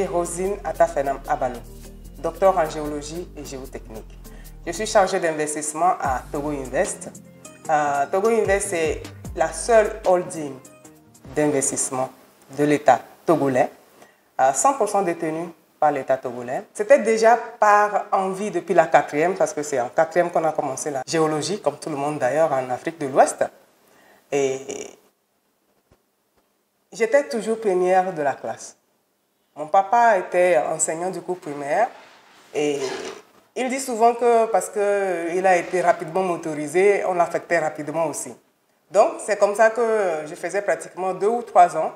suis Rosine Atafenam Abalo, docteur en géologie et géotechnique. Je suis chargée d'investissement à Togo Invest. Togo Invest est la seule holding d'investissement de l'État togolais, 100% détenue par l'État togolais. C'était déjà par envie depuis la 4e, parce que c'est en 4e qu'on a commencé la géologie, comme tout le monde d'ailleurs en Afrique de l'Ouest. Et j'étais toujours première de la classe. Mon papa était enseignant du cours primaire et il dit souvent que parce qu'il a été rapidement motorisé, on l'affectait rapidement aussi. Donc c'est comme ça que je faisais pratiquement 2 ou 3 ans,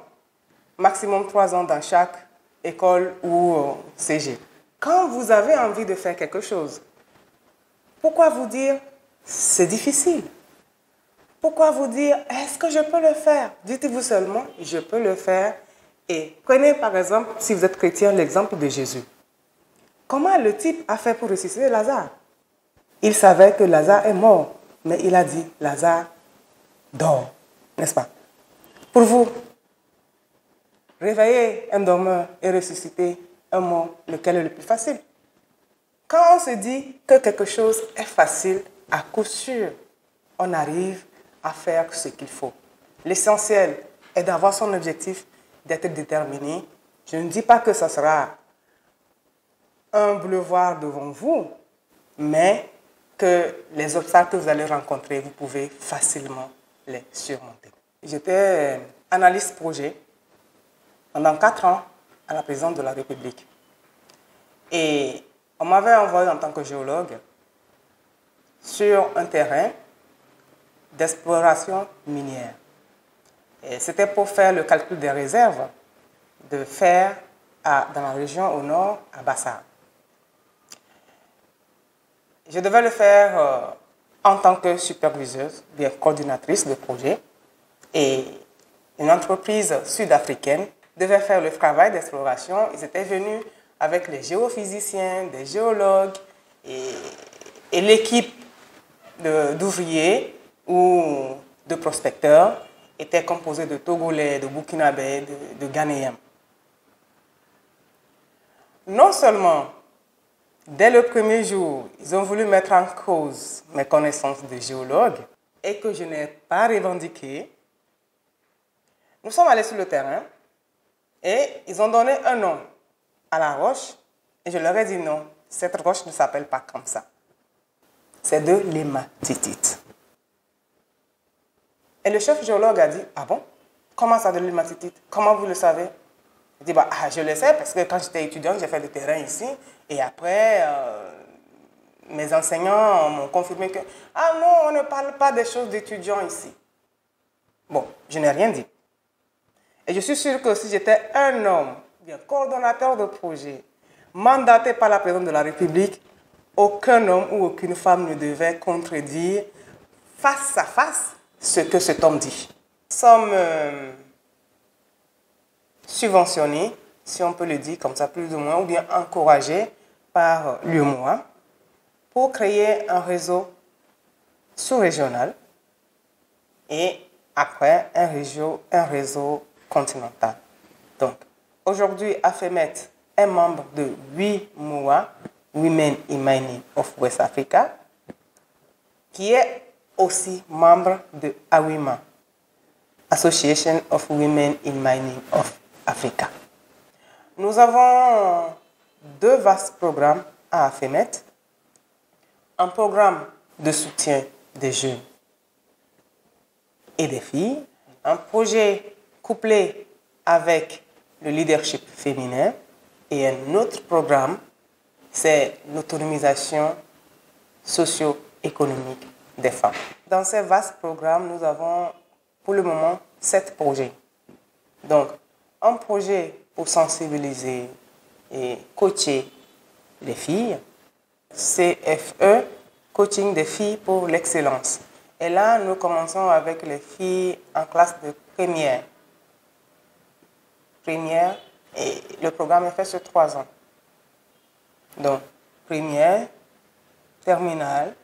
maximum 3 ans dans chaque école ou CG. Quand vous avez envie de faire quelque chose, pourquoi vous dire c'est difficile? Pourquoi vous dire est-ce que je peux le faire? Dites-vous seulement je peux le faire. Et prenez par exemple, si vous êtes chrétien, l'exemple de Jésus. Comment le type a fait pour ressusciter Lazare? Il savait que Lazare est mort, mais il a dit Lazare dort, n'est-ce pas? Pour vous, réveiller un dormeur et ressusciter un mort, lequel est le plus facile? Quand on se dit que quelque chose est facile, à coup sûr, on arrive à faire ce qu'il faut. L'essentiel est d'avoir son objectif, d'être déterminé. Je ne dis pas que ça sera un boulevard devant vous, mais que les obstacles que vous allez rencontrer, vous pouvez facilement les surmonter. J'étais analyste projet pendant 4 ans à la présidence de la République. Et on m'avait envoyé en tant que géologue sur un terrain d'exploration minière. C'était pour faire le calcul des réserves de fer dans la région au nord, à Bassar. Je devais le faire en tant que superviseuse, bien coordinatrice de projet. Et une entreprise sud-africaine devait faire le travail d'exploration. Ils étaient venus avec les géophysiciens, des géologues et l'équipe d'ouvriers ou de prospecteurs était composée de Togolais, de Burkinabés, de Ghanéens. Non seulement, dès le premier jour, ils ont voulu mettre en cause mes connaissances de géologue et que je n'ai pas revendiqué, nous sommes allés sur le terrain et ils ont donné un nom à la roche et je leur ai dit non, cette roche ne s'appelle pas comme ça. C'est de l'hématite. Et le chef géologue a dit, ah bon? Comment ça de l'hématite? Comment vous le savez? Il dit, je le sais parce que quand j'étais étudiant, j'ai fait le terrain ici. Et après, mes enseignants m'ont confirmé que, ah non, on ne parle pas des choses d'étudiants ici. Bon, je n'ai rien dit. Et je suis sûr que si j'étais un homme, bien coordonnateur de projet, mandaté par la présidente de la République, aucun homme ou aucune femme ne devait contredire face à face ce que cet homme dit. Nous sommes subventionnés, si on peut le dire comme ça, plus ou moins, ou bien encouragés par l'UEMOA pour créer un réseau sous-régional et après un réseau continental. Donc, aujourd'hui, AFEMET est membre de WIMOA, Women in Mining of West Africa, qui est aussi membre de AWIMA, Association of Women in Mining of Africa. Nous avons 2 vastes programmes à AFEMET. Un programme de soutien des jeunes et des filles, un projet couplé avec le leadership féminin et un autre programme, c'est l'autonomisation socio-économique des femmes. Dans ces vastes programmes, nous avons pour le moment 7 projets. Donc, un projet pour sensibiliser et coacher les filles, CFE, coaching des filles pour l'excellence. Et là, nous commençons avec les filles en classe de première. Et le programme est fait sur 3 ans. Donc, première, terminale,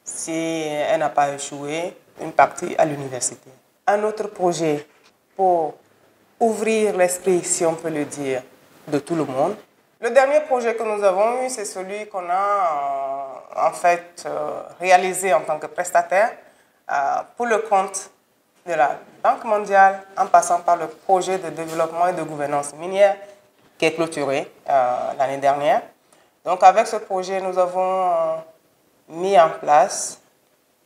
si elle n'a pas échoué, une partie à l'université. Un autre projet pour ouvrir l'esprit, si on peut le dire, de tout le monde. Le dernier projet que nous avons eu, c'est celui qu'on a en fait réalisé en tant que prestataire pour le compte de la Banque mondiale, en passant par le projet de développement et de gouvernance minière qui est clôturé l'année dernière. Donc avec ce projet, nous avons mis en place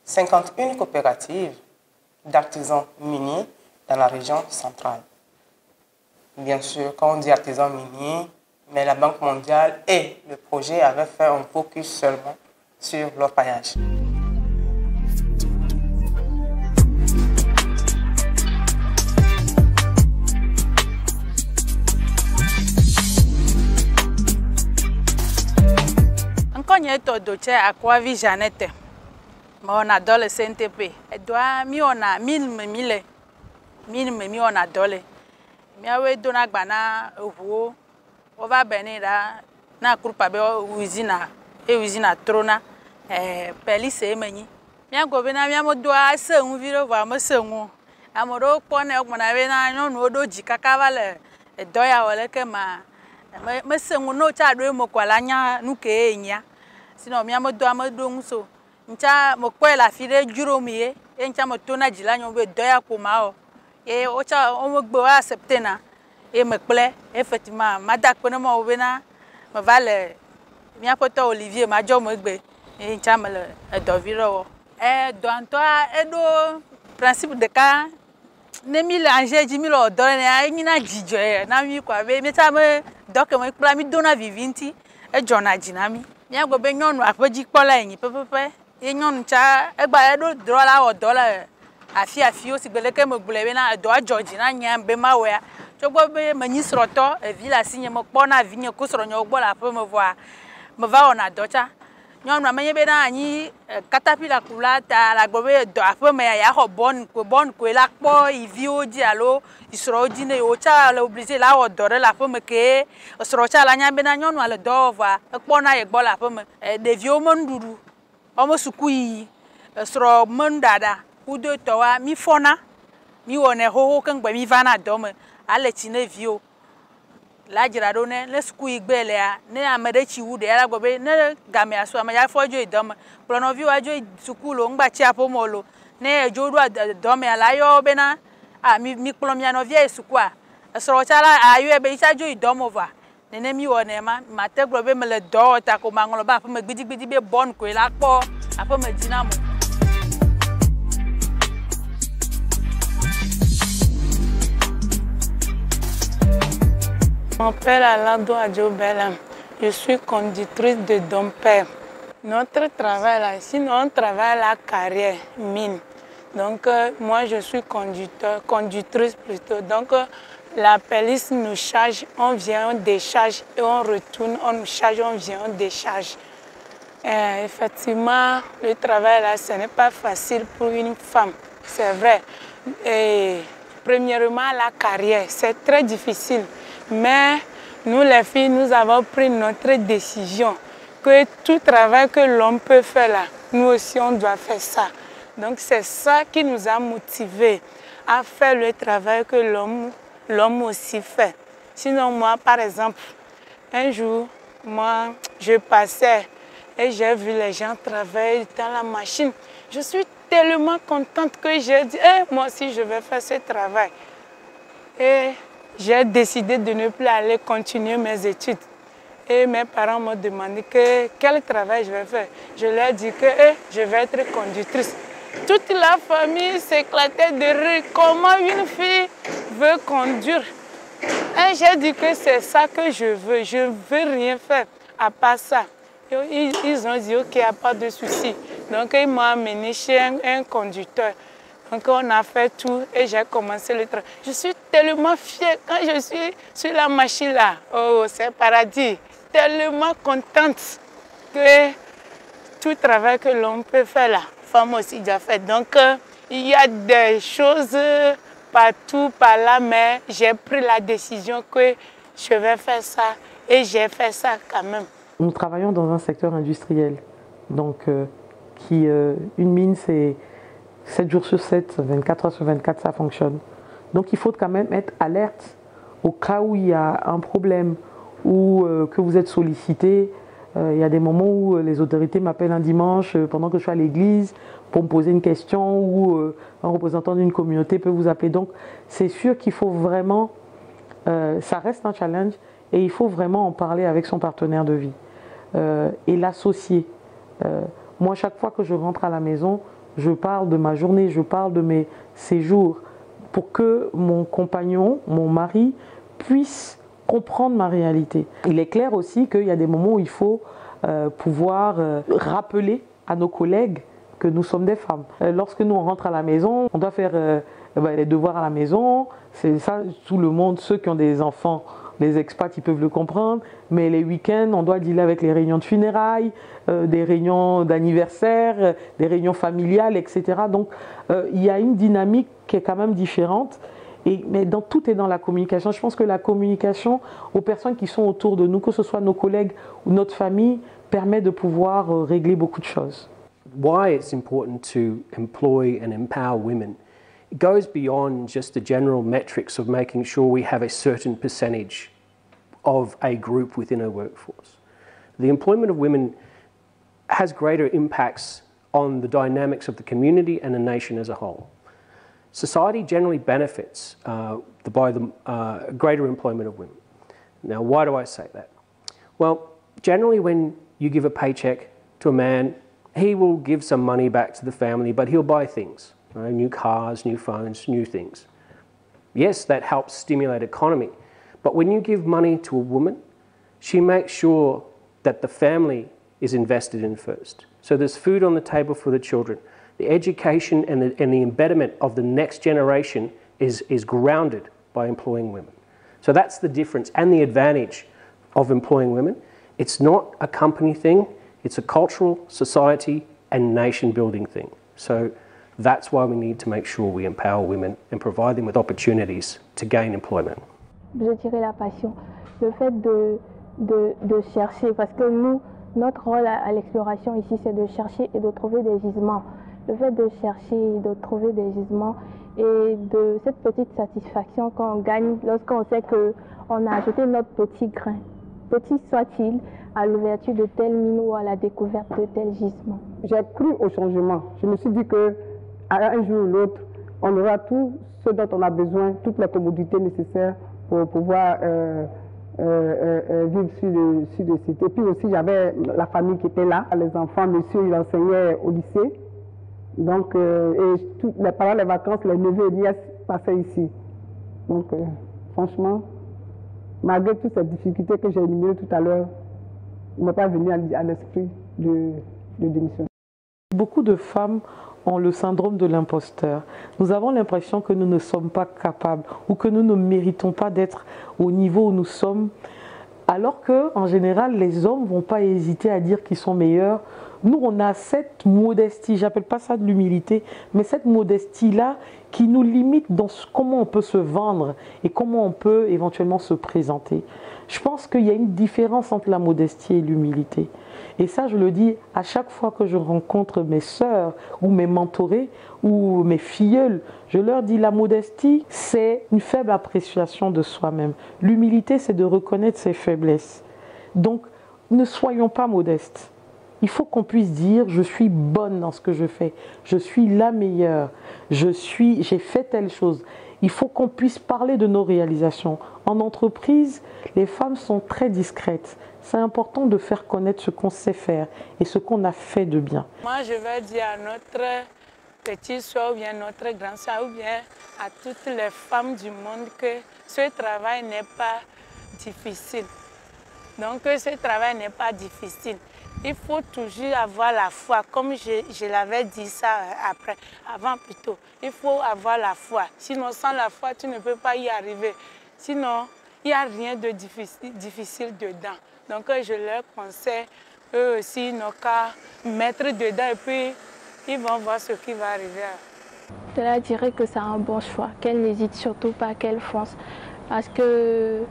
51 coopératives d'artisans miniers dans la région centrale. Bien sûr, quand on dit artisans miniers, mais la Banque mondiale et le projet avaient fait un focus seulement sur l'orpaillage. Konye to doche akwa vi Janete. Ma ona dole CNTP. Edwa mi ona mile mi ona dole. Mi awe dona gbana owo. Ova benira na krupa be usina trona pelise emenyi. Mi agobe na mi amodo ase un viro va mo se un. Amoro pone okmona be na nyonu odo jikaka vale edoya wole ke ma me se un no cha do mo kwala nya nuke enya. Sinon mi amodo nso ncha mo kwe la fide juro mi e ncha mo tona jila nyo be doya ko ma o e o cha o mo gbo accepter na e me ple effectivement ma da ko na mo be na me vale mi apoto Olivier ma jo mo gbe e ncha me le do viro do anto e do principe de ka ne mi le anje ji mi lo do ne ni na jijo na mi kwa be mi ta me do ke mo kpla mi do na vivinti e jona jinami Mia go be nyonu apeji kpola yin pepepe e nyonu cha egba edo drola o dola afi o sigbele ke mo gbule na do George na nya be mawe chogbo be manyi sroto e villa sinye mo kpona vinye ko sro nyo gbo la pe mo voa me va ona docha nyonu amenye be na anyi caterpillar kula ta la gbo be do ape me ya ho bon ko la kpo ivi oji alo isro oji ne o cha le obligé la o dore la pe me ke sro cha la nya be na nyonu ale do voa kpo na ye gbo la pe me devi o mo nduru o mo sukui sro mandada udo to wa mi fona mi wone ho kan gba mi vana do me ale chi ne vio la jira do ne le sukui gbele a ne amede chi wude ala gbo be ne game aso ama ya fojo idom plono vi wajo sukulo ngba chi apomolo ne ejo do me ala yo be na mi plomia no vie sukua sro cha la ayo e be isajo idom ova ne mi wone ma te gbo be me le do ta ko mangolo ba me gbidi be bon ko la po apo me dinamo. Je m'appelle Alado Adjobelam. Je suis conductrice de Domper. Notre travail là, sinon on travaille à la carrière mine. Donc moi je suis conductrice plutôt. Donc la police nous charge, on vient, on décharge et on retourne, on nous charge, on vient, on décharge. Effectivement, le travail là, ce n'est pas facile pour une femme, c'est vrai. Et premièrement, la carrière, c'est très difficile. Mais nous les filles, nous avons pris notre décision que tout travail que l'homme peut faire là, nous aussi on doit faire ça. Donc c'est ça qui nous a motivés à faire le travail que l'homme aussi fait. Sinon moi par exemple, un jour, moi je passais et j'ai vu les gens travailler dans la machine. Je suis tellement contente que j'ai dit, moi aussi je vais faire ce travail. Et j'ai décidé de ne plus aller continuer mes études. Et mes parents m'ont demandé quel travail je vais faire. Je leur ai dit que je vais être conductrice. Toute la famille s'éclatait de rire. Comment une fille veut conduire? Et j'ai dit que c'est ça que je veux. Je ne veux rien faire à part ça. Et ils ont dit ok, il n'y a pas de souci. Donc ils m'ont amené chez un conducteur. Donc on a fait tout et j'ai commencé le travail. Je suis tellement fière quand je suis sur la machine là. Oh, c'est paradis. Tellement contente que tout travail que l'on peut faire là, femme aussi déjà fait. Donc il y a des choses partout, par là, mais j'ai pris la décision que je vais faire ça et j'ai fait ça quand même. Nous travaillons dans un secteur industriel. Donc une mine c'est 7 jours sur 7, 24 heures sur 24, ça fonctionne. Donc il faut quand même être alerte au cas où il y a un problème ou que vous êtes sollicité. Il y a des moments où les autorités m'appellent un dimanche pendant que je suis à l'église pour me poser une question ou un représentant d'une communauté peut vous appeler. Donc c'est sûr qu'il faut vraiment, ça reste un challenge et il faut vraiment en parler avec son partenaire de vie et l'associer. Moi, chaque fois que je rentre à la maison, je parle de ma journée, je parle de mes séjours pour que mon compagnon, mon mari, puisse comprendre ma réalité. Il est clair aussi qu'il y a des moments où il faut pouvoir rappeler à nos collègues que nous sommes des femmes. Lorsque nous on rentre à la maison, on doit faire les devoirs à la maison. C'est ça, tout le monde, ceux qui ont des enfants, les expats, ils peuvent le comprendre. Mais les week-ends, on doit dealer avec les réunions de funérailles, des réunions d'anniversaire, des réunions familiales, etc. Donc, il y a une dynamique qui est quand même différente. Mais tout est dans la communication. Je pense que la communication aux personnes qui sont autour de nous, que ce soit nos collègues ou notre famille, permet de pouvoir régler beaucoup de choses. Why it's important to employ and empower women, it goes beyond just the general metrics of making sure we have a certain percentage of a group within a workforce. The employment of women has greater impacts on the dynamics of the community and the nation as a whole. Society generally benefits by the greater employment of women. Now, why do I say that? Well, generally when you give a paycheck to a man, he will give some money back to the family, but he'll buy things, right? New cars, new phones, new things. Yes, that helps stimulate economy, but when you give money to a woman, she makes sure that the family is invested in first. So there's food on the table for the children. The education and the embedment of the next generation is grounded by employing women. So that's the difference and the advantage of employing women. It's not a company thing, it's a cultural, society and nation building thing. So that's why we need to make sure we empower women and provide them with opportunities to gain employment. Je dirais la passion, le fait de chercher, parce que nous, notre rôle à l'exploration ici, c'est de chercher et de trouver des gisements. Le fait de chercher et de trouver des gisements et de cette petite satisfaction qu'on gagne lorsqu'on sait qu'on a ajouté notre petit grain, petit soit-il, à l'ouverture de telle mine ou à la découverte de tel gisement. J'ai cru au changement. Je me suis dit qu'un jour ou l'autre, on aura tout ce dont on a besoin, toutes les commodités nécessaires pour pouvoir vivre sur le site. Et puis aussi, j'avais la famille qui était là, les enfants, monsieur, il enseignait au lycée. Donc, pendant les vacances, les neveux et nièces passaient ici. Donc, franchement, malgré toutes ces difficultés que j'ai énumérées tout à l'heure, il n'est pas venu à l'esprit de démissionner. Beaucoup de femmes ont le syndrome de l'imposteur. Nous avons l'impression que nous ne sommes pas capables ou que nous ne méritons pas d'être au niveau où nous sommes, alors qu'en général, les hommes ne vont pas hésiter à dire qu'ils sont meilleurs. Nous, on a cette modestie, j'appelle pas ça de l'humilité, mais cette modestie-là qui nous limite dans comment on peut se vendre et comment on peut éventuellement se présenter. Je pense qu'il y a une différence entre la modestie et l'humilité. Et ça, je le dis à chaque fois que je rencontre mes sœurs ou mes mentorées ou mes filleules, je leur dis la modestie, c'est une faible appréciation de soi-même. L'humilité, c'est de reconnaître ses faiblesses. Donc, ne soyons pas modestes. Il faut qu'on puisse dire, je suis bonne dans ce que je fais, je suis la meilleure, j'ai fait telle chose. Il faut qu'on puisse parler de nos réalisations. En entreprise, les femmes sont très discrètes. C'est important de faire connaître ce qu'on sait faire et ce qu'on a fait de bien. Moi, je vais dire à notre petite soeur ou bien notre grande soeur ou bien à toutes les femmes du monde que ce travail n'est pas difficile. Donc, ce travail n'est pas difficile. Il faut toujours avoir la foi, comme je l'avais dit ça avant plutôt. Il faut avoir la foi. Sinon, sans la foi, tu ne peux pas y arriver. Sinon, il n'y a rien de difficile dedans. Donc, je leur conseille, eux aussi, nos cas, mettre dedans et puis ils vont voir ce qui va arriver. Je leur dirais que c'est un bon choix, qu'elles n'hésitent surtout pas, qu'elles foncent. Parce que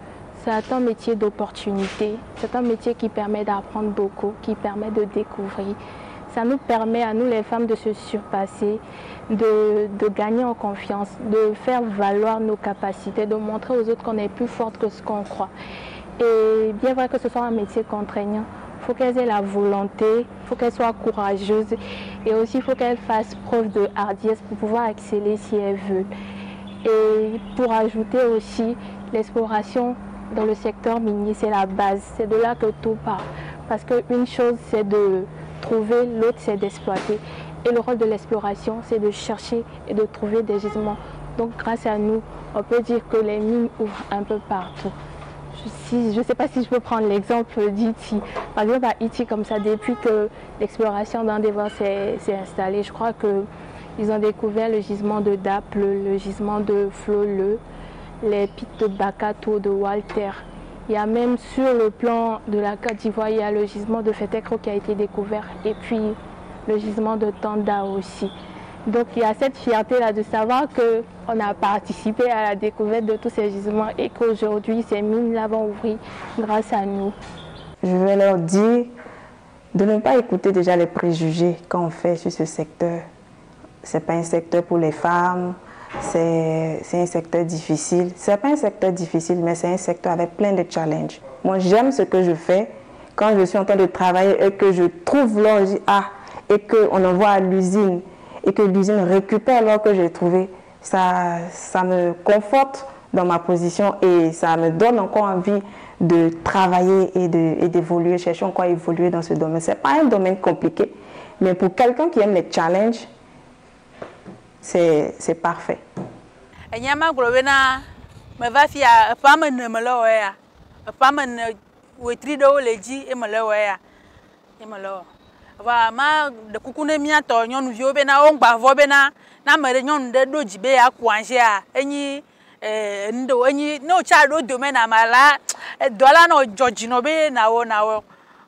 c'est un métier d'opportunité, c'est un métier qui permet d'apprendre beaucoup, qui permet de découvrir. ça nous permet à nous les femmes de se surpasser, de gagner en confiance, de faire valoir nos capacités, de montrer aux autres qu'on est plus forte que ce qu'on croit. Et bien vrai que ce soit un métier contraignant, il faut qu'elles aient la volonté, il faut qu'elles soient courageuses et aussi il faut qu'elles fassent preuve de hardiesse pour pouvoir exceller si elles veulent. Et pour ajouter aussi, l'exploration dans le secteur minier, c'est la base, c'est de là que tout part. Parce qu'une chose, c'est de trouver, l'autre, c'est d'exploiter. Et le rôle de l'exploration, c'est de chercher et de trouver des gisements. Donc grâce à nous, on peut dire que les mines ouvrent un peu partout. Je ne sais pas si je peux prendre l'exemple d'Iti. Par exemple, à Iti, comme ça, depuis que l'exploration d'Endeavour s'est installée, je crois qu'ils ont découvert le gisement de Daple, le gisement de Floleux, les pites de Bakato, de Walter. Il y a même sur le plan de la Côte d'Ivoire, il y a le gisement de Fetekro qui a été découvert et puis le gisement de Tanda aussi. Donc il y a cette fierté-là de savoir qu'on a participé à la découverte de tous ces gisements et qu'aujourd'hui ces mines-là vont ouvrir grâce à nous. Je vais leur dire de ne pas écouter déjà les préjugés qu'on fait sur ce secteur. Ce n'est pas un secteur pour les femmes, c'est un secteur difficile. Ce n'est pas un secteur difficile, mais c'est un secteur avec plein de challenges. Moi, j'aime ce que je fais. Quand je suis en train de travailler et que je trouve l'or, je dis ah, et qu'on envoie à l'usine et que l'usine récupère l'or que j'ai trouvé, ça me conforte dans ma position et ça me donne encore envie de travailler et d'évoluer, chercher encore à évoluer dans ce domaine. Ce n'est pas un domaine compliqué, mais pour quelqu'un qui aime les challenges, c'est parfait. Ma de kukune miato nyonu vio bena ongba vo bena na mere nyonu de do jibe ya kwanje a enyi ndo enyi no cha do do me na mala dola no joji no be na wo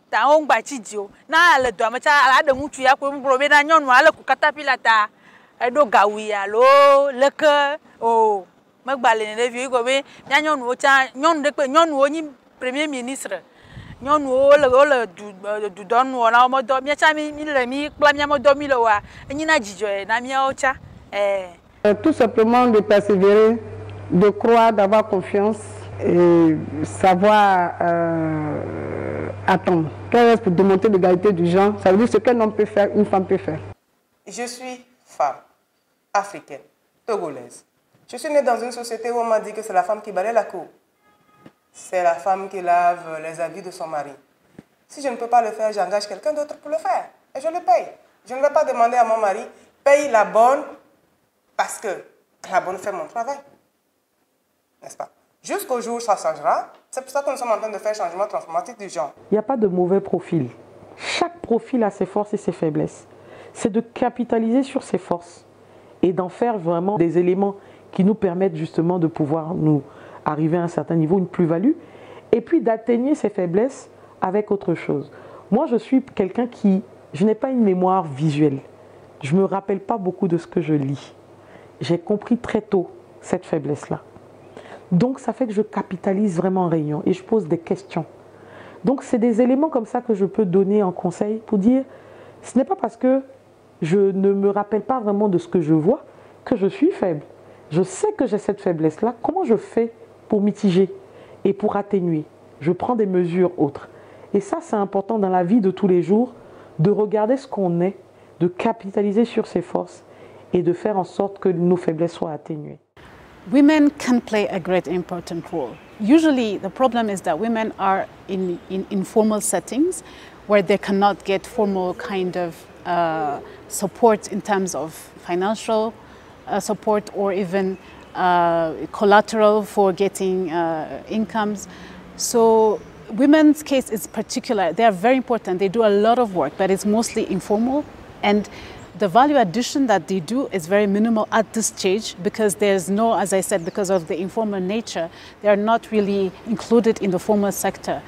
ta ongba chijio na le do ma cha ala de mutu ya ko mbro be na nyonu ala ku katapila ta do gawi ya lo leke o magbale ne vio go be nya nyonu o cha nyonu de pe nyonu onyi premier ministre. Tout simplement de persévérer, de croire, d'avoir confiance et savoir attendre. Quel reste pour démontrer l'égalité du genre, ça veut dire ce qu'un homme peut faire, une femme peut faire. Je suis femme, africaine, togolaise. Je suis née dans une société où on m'a dit que c'est la femme qui balaye la cour. C'est la femme qui lave les habits de son mari. Si je ne peux pas le faire, j'engage quelqu'un d'autre pour le faire. Et je le paye. Je ne vais pas demander à mon mari, paye la bonne parce que la bonne fait mon travail. N'est-ce pas? Jusqu'au jour où ça changera. C'est pour ça que nous sommes en train de faire un changement transformatif du genre. Il n'y a pas de mauvais profil. Chaque profil a ses forces et ses faiblesses. C'est de capitaliser sur ses forces et d'en faire vraiment des éléments qui nous permettent justement de pouvoir nous arriver à un certain niveau, une plus-value, et puis d'atteindre ses faiblesses avec autre chose. Moi, je suis quelqu'un je n'ai pas une mémoire visuelle. Je ne me rappelle pas beaucoup de ce que je lis. J'ai compris très tôt cette faiblesse-là. Donc, ça fait que je capitalise vraiment en réunion et je pose des questions. Donc, c'est des éléments comme ça que je peux donner en conseil pour dire, ce n'est pas parce que je ne me rappelle pas vraiment de ce que je vois que je suis faible. Je sais que j'ai cette faiblesse-là. Comment je fais pour mitiger et pour atténuer? Je prends des mesures autres. Et ça, c'est important dans la vie de tous les jours, de regarder ce qu'on est, de capitaliser sur ses forces et de faire en sorte que nos faiblesses soient atténuées. Women can play a great important role. Usually the problem is that women are in informal settings where they cannot get formal kind of support in terms of financial support or even collateral for getting incomes. So women's case is particular. They are very important. They do a lot of work, but it's mostly informal. And the value addition that they do is very minimal at this stage because there's no, as I said, because of the informal nature, they are not really included in the formal sector.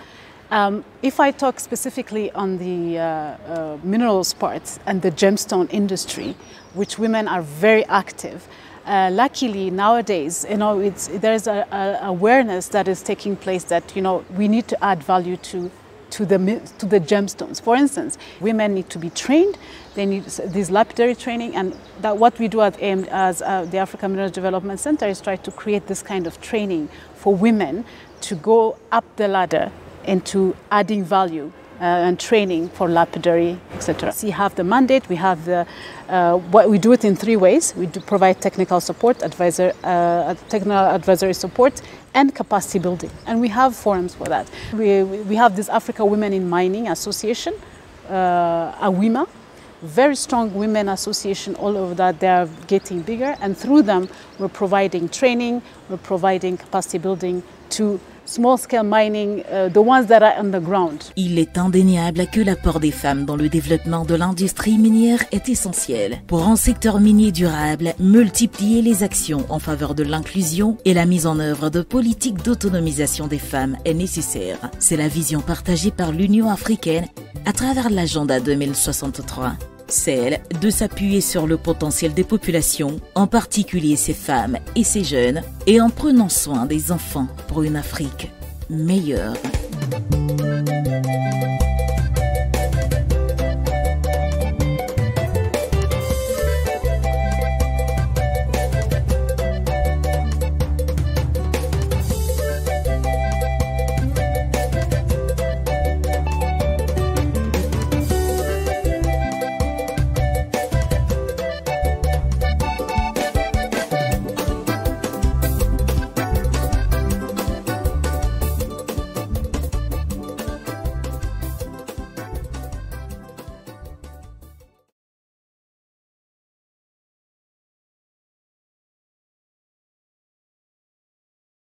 If I talk specifically on the minerals parts and the gemstone industry, which women are very active, luckily nowadays, there's a awareness that is taking place that we need to add value to to the gemstones. For instance, women need to be trained. They need this lapidary training, and that what we do at AIM as the Africa Minerals Development Center is try to create this kind of training for women to go up the ladder into adding value and training for lapidary, etc. So you have the mandate. We have the what we do it in 3 ways. We do provide technical support, technical advisory support, and capacity building, and we have forums for that. We have this Africa Women in Mining Association, AWIMA, very strong women association all over that. They are getting bigger, and through them we're providing training, we're providing capacity building to small-scale mining, the ones that are underground. Il est indéniable que l'apport des femmes dans le développement de l'industrie minière est essentiel. Pour un secteur minier durable, multiplier les actions en faveur de l'inclusion et la mise en œuvre de politiques d'autonomisation des femmes est nécessaire. C'est la vision partagée par l'Union africaine à travers l'agenda 2063. Celle de s'appuyer sur le potentiel des populations, en particulier ces femmes et ces jeunes, et en prenant soin des enfants pour une Afrique meilleure.